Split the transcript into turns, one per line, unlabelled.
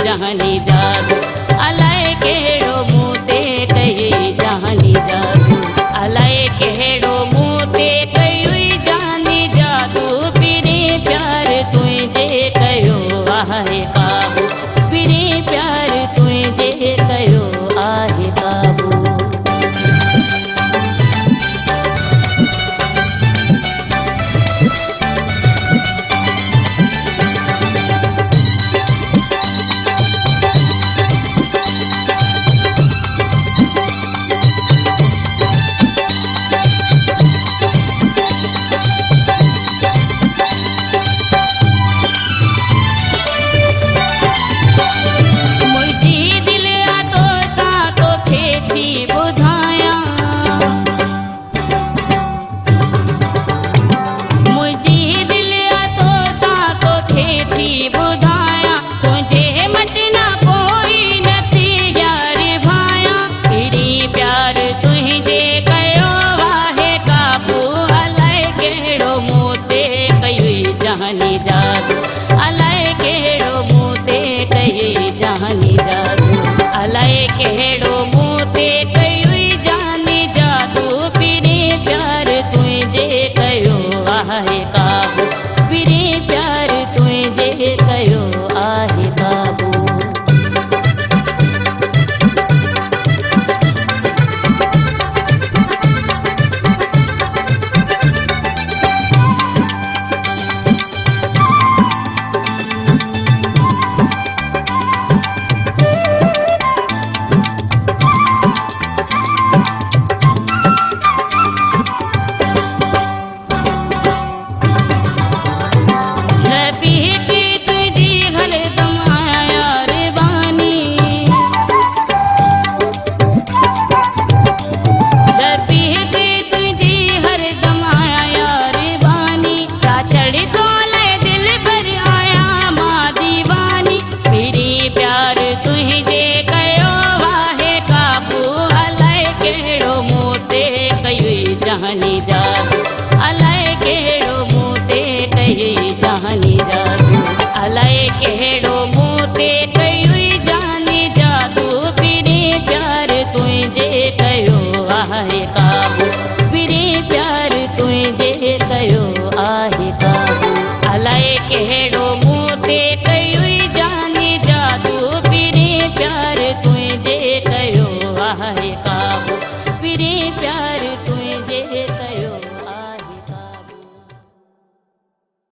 जहानी जादू अलाए कहिड़ो मूं ते कई जहानी जादू अलाए कहिड़ो मूं ते कई जहानी जादू पीरे प्यार तुंहिंजे कयो आहे काबू पीरे प्यार तुंहिंजे कयो आहे काबू जहानी जादू अलाए कहिड़ो मूं ते कई जहानी जादू अलाए कहिड़ो मूं ते कई जहानी जादू पीरे प्यार तुंहिंजे कयो आहे काबू पीरे प्यार तुंहिंजे कयो आहे काबू जहानी जादू अलाए कहिड़ो मूं ते कई जहानी जादू अलाए कहिड़ो मूं ते कई जहानी जादू पीरे प्यार तुंहिंजे कयो आहे काबू